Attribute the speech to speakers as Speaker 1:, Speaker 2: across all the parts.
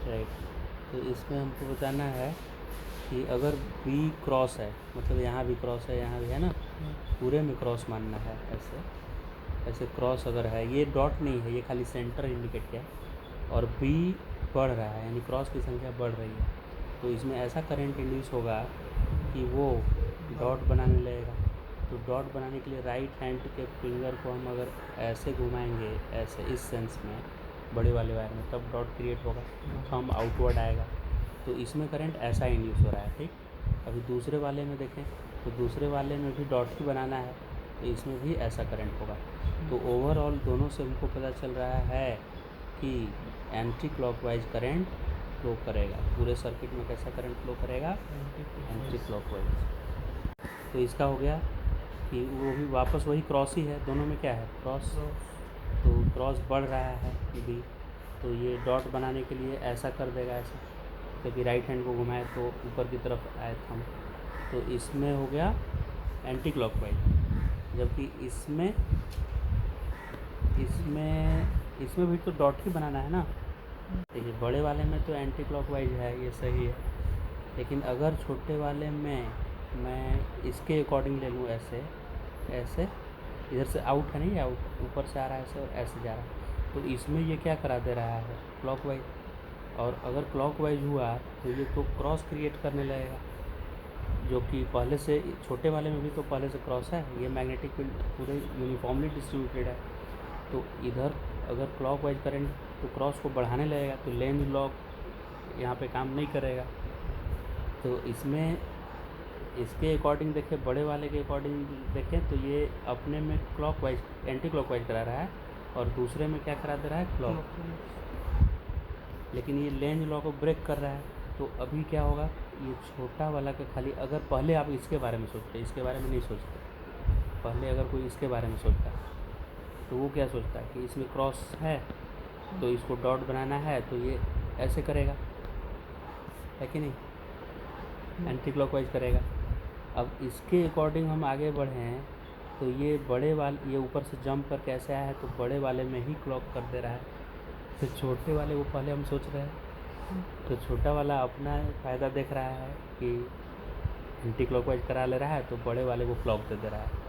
Speaker 1: Right. तो इसमें हमको बताना है कि अगर बी क्रॉस है, मतलब यहाँ भी क्रॉस है, यहाँ भी है ना, पूरे में क्रॉस मानना है। ऐसे ऐसे क्रॉस अगर है, ये डॉट नहीं है, ये खाली सेंटर इंडिकेट किया है, और बी बढ़ रहा है यानी क्रॉस की संख्या बढ़ रही है, तो इसमें ऐसा करंट इंड्यूस होगा कि वो डॉट बनाने लगेगा। तो डॉट बनाने के लिए राइट हैंड के फिंगर को हम अगर ऐसे घुमाएंगे, ऐसे इस सेंस में बड़े वाले वायर में, तब डॉट क्रिएट होगा, थंब आउटवर्ड आएगा। तो इसमें करंट ऐसा इंड्यूस हो रहा है, ठीक। अभी दूसरे वाले में देखें तो दूसरे वाले में भी डॉट ही बनाना है, तो इसमें भी ऐसा करंट होगा। तो ओवरऑल दोनों से हमको पता चल रहा है कि एंटी क्लॉकवाइज करंट फ्लो करेगा। पूरे सर्किट में कैसा करंट फ्लो करेगा? Anti clockwise. तो इसका हो गया कि वो भी वापस वही क्रॉस ही है, दोनों में क्या है? क्रॉस। तो क्रॉस बढ़ रहा है बी, तो ये डॉट बनाने के लिए ऐसा कर देगा, ऐसा, क्योंकि राइट हैंड को घुमाए तो ऊपर की तरफ आए थंब। तो इसमें हो गया एंटी क्लॉकवाइज, जबकि इसमें इसमें इसमें भी तो डॉट ही बनाना है ना। देखिए बड़े वाले में तो एंटी क्लॉकवाइज है, ये सही है, लेकिन अगर छोटे वाले में मैं इसके अकॉर्डिंग ले लूँ, ऐसे ऐसे, इधर से आउट है नहीं, आउट ऊपर से आ रहा है ऐसे और ऐसे जा रहा है, तो इसमें ये क्या करा दे रहा है? क्लॉकवाइज। और अगर क्लॉकवाइज हुआ तो ये तो क्रॉस क्रिएट करने लगेगा, जो कि पहले से छोटे वाले में भी तो पहले से क्रॉस है। ये मैग्नेटिक फील्ड पूरे यूनिफॉर्मली डिस्ट्रीब्यूटेड है, तो इधर अगर क्लॉकवाइज करंट तो क्रॉस को बढ़ाने लगेगा, तो लेंज लॉ यहाँ पे काम नहीं करेगा। तो इसमें इसके अकॉर्डिंग देखें, बड़े वाले के अकॉर्डिंग देखें, तो ये अपने में क्लॉकवाइज एंटी क्लॉकवाइज करा रहा है, और दूसरे में क्या करा दे रहा है? क्लॉक। लेकिन ये लेंज लॉ को ब्रेक कर रहा है। तो अभी क्या होगा? ये छोटा वाला का खाली, अगर पहले आप इसके बारे में सोचते, इसके बारे में नहीं सोचते, पहले अगर कोई इसके बारे में सोचता तो वो क्या सोचता है कि इसमें क्रॉस है तो इसको डॉट बनाना है, तो ये ऐसे करेगा, है कि नहीं? एंटी क्लॉकवाइज करेगा। अब इसके अकॉर्डिंग हम आगे बढ़ें तो ये बड़े वाले, ये ऊपर से जंप करके ऐसे आया है, तो बड़े वाले में ही क्लॉक कर दे रहा है। तो छोटे वाले वो पहले हम सोच रहे हैं, तो छोटा वाला अपना फ़ायदा देख रहा है कि एंटी क्लॉकवाइज करा ले रहा है, तो बड़े वाले को क्लॉक दे दे रहा है।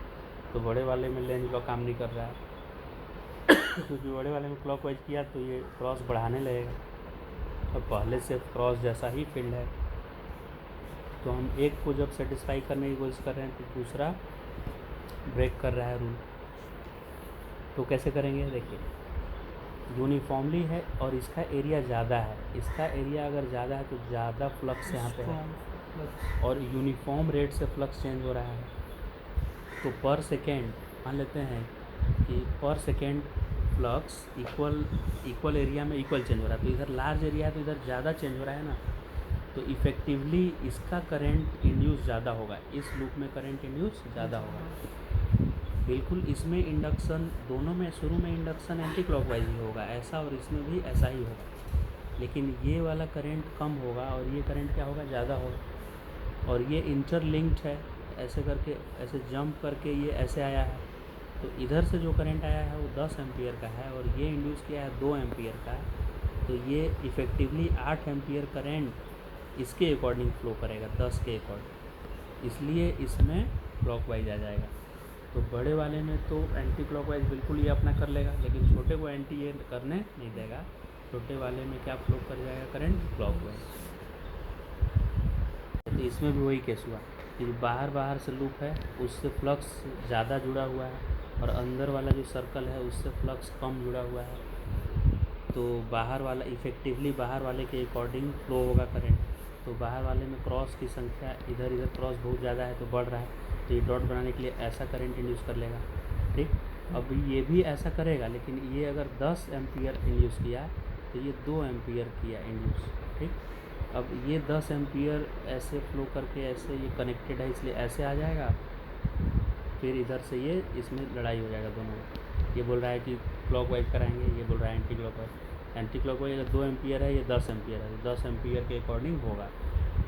Speaker 1: तो बड़े वाले में लेंज लॉ काम नहीं कर रहा है, क्योंकि बड़े वाले में क्लॉकवाइज किया तो ये क्रॉस बढ़ाने लगेगा, और पहले से क्रॉस जैसा ही फील्ड है। तो हम एक को जब सेटिस्फाई करने की कोशिश कर रहे हैं तो दूसरा ब्रेक कर रहा है रूल। तो कैसे करेंगे? देखिए यूनिफॉर्मली है और इसका एरिया ज़्यादा है, इसका एरिया अगर ज़्यादा है तो ज़्यादा फ्लक्स यहाँ पे है, और यूनिफॉर्म रेट से फ्लक्स चेंज हो रहा है। तो पर सेकेंड मान लेते हैं कि पर सेकेंड फ्लक्स इक्वल एरिया में इक्वल चेंज हो रहा है, तो इधर लार्ज एरिया है तो इधर ज़्यादा चेंज हो रहा है ना, तो इफ़ेक्टिवली इसका करंट इंड्यूस ज़्यादा होगा, इस लूप में करंट इंड्यूस ज़्यादा होगा। बिल्कुल इसमें इंडक्शन, दोनों में शुरू में इंडक्शन एंटी क्लॉकवाइज ही होगा ऐसा, और इसमें भी ऐसा ही होगा, लेकिन ये वाला करंट कम होगा और ये करंट क्या होगा? ज़्यादा होगा। और ये इंटरलिंक्ड है, ऐसे करके, ऐसे जंप करके ये ऐसे आया है, तो इधर से जो करंट आया है वो 10 एम्पियर का है, और ये इंड्यूस किया है 2 एम्पियर का, तो ये इफ़ेक्टिवली 8 एम्पियर करंट इसके अकॉर्डिंग फ्लो करेगा, 10 के अकॉर्डिंग, इसलिए इसमें क्लॉकवाइज आ जाएगा। तो बड़े वाले में तो एंटी क्लॉकवाइज बिल्कुल ये अपना कर लेगा, लेकिन छोटे को एंटी ये करने नहीं देगा। छोटे वाले में क्या फ्लो कर जाएगा? Current clockwise. तो इसमें भी वही केस हुआ कि बाहर से लूप है, उससे फ्लक्स ज़्यादा जुड़ा हुआ है, और अंदर वाला जो सर्कल है उससे फ्लक्स कम जुड़ा हुआ है। तो बाहर वाला इफ़ेक्टिवली बाहर वाले के अकॉर्डिंग फ्लो होगा करंट। तो बाहर वाले में क्रॉस की संख्या इधर क्रॉस बहुत ज़्यादा है तो बढ़ रहा है, तो ये डॉट बनाने के लिए ऐसा करंट इंड्यूस कर लेगा, ठीक। अब ये भी ऐसा करेगा, लेकिन ये अगर 10 एम्पियर इंड्यूस किया तो ये 2 एम्पियर किया इंड्यूस, ठीक। अब ये 10 एम्पियर ऐसे फ्लो करके ऐसे, ये कनेक्टेड है इसलिए ऐसे आ जाएगा, फिर इधर से ये इसमें लड़ाई हो जाएगा दोनों में। ये बोल रहा है कि क्लॉकवाइज कराएंगे, ये बोल रहा है एंटी क्लॉकवाइज। एंटी क्लॉकवाइज अगर 2 एम्पियर है, ये 10 एम्पियर है, तो 10 एम्पियर के अकॉर्डिंग होगा,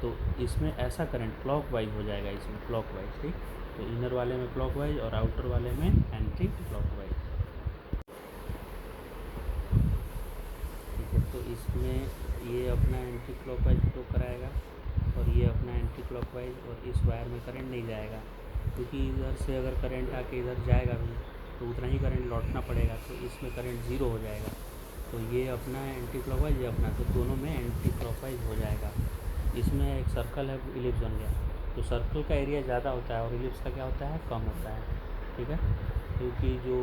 Speaker 1: तो इसमें ऐसा करंट क्लॉकवाइज हो जाएगा, इसमें क्लॉकवाइज, ठीक। तो इनर वाले में क्लॉकवाइज और आउटर वाले में एंटी क्लॉकवाइज, ठीक है। तो इसमें ये अपना एंटी क्लॉकवाइज फ्लो कराएगा और ये अपना एंटी क्लॉकवाइज, और इस वायर में करंट नहीं जाएगा क्योंकि इधर से अगर करंट आके इधर जाएगा भी तो उतना ही करंट लौटना पड़ेगा, तो इसमें करंट ज़ीरो हो जाएगा। तो ये अपना एंटी क्लॉकवाइज, ये अपना, तो दोनों में एंटी क्लॉकवाइज हो जाएगा। इसमें एक सर्कल है, इलिप्स बन गया। तो सर्कल का एरिया ज़्यादा होता है और इलिप्स का क्या होता है, कम होता है। ठीक है, क्योंकि जो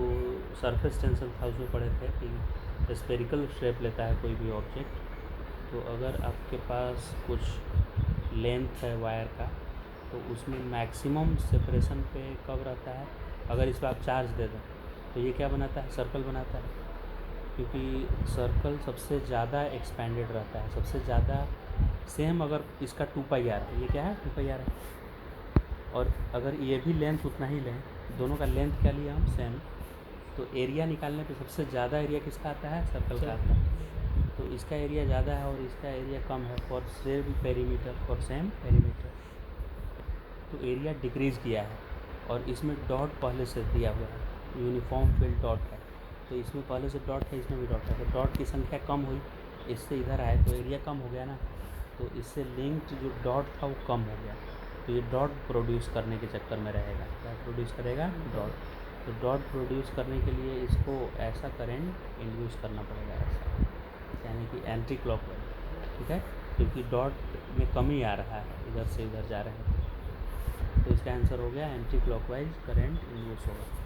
Speaker 1: सरफेस टेंशन था उसमें पढ़े थे कि स्फेरिकल शेप लेता है कोई भी ऑब्जेक्ट। तो अगर आपके पास कुछ लेंथ है वायर का तो उसमें मैक्सिमम सेपरेशन पे कब रहता है, अगर इस पर आप चार्ज दे दें तो ये क्या बनाता है, सर्कल बनाता है। क्योंकि सर्कल सबसे ज़्यादा एक्सपेंडेड रहता है, सबसे ज़्यादा सेम। अगर इसका 2πr है, ये क्या है 2πr है, और अगर ये भी लेंथ उतना ही लें, दोनों का लेंथ क्या लिया हम, सेम, तो एरिया निकालने पे सबसे ज़्यादा एरिया किसका आता है, सर्कल का आता है। तो इसका एरिया ज़्यादा है और इसका एरिया कम है for same perimeter, for same perimeter. तो एरिया डिक्रीज़ किया है और इसमें डॉट पहले से दिया हुआ है, यूनिफॉर्म फील्ड डॉट है। तो इसमें पहले से डॉट है, इसमें भी डॉट है, तो डॉट की संख्या कम हुई, इससे इधर आए तो एरिया कम हो गया ना। तो इससे लिंक्ड जो डॉट था वो कम हो गया, तो ये डॉट प्रोड्यूस करने के चक्कर में रहेगा। क्या प्रोड्यूस करेगा, डॉट। तो डॉट प्रोड्यूस करने के लिए इसको ऐसा करंट इंड्यूस करना पड़ेगा, ऐसा, यानी कि एंटी क्लॉकवाइज। ठीक है, क्योंकि डॉट में कमी आ रहा है, इधर से इधर जा रहे हैं। तो इसका आंसर हो गया एंटी क्लॉकवाइज करंट इंड्यूस होगा।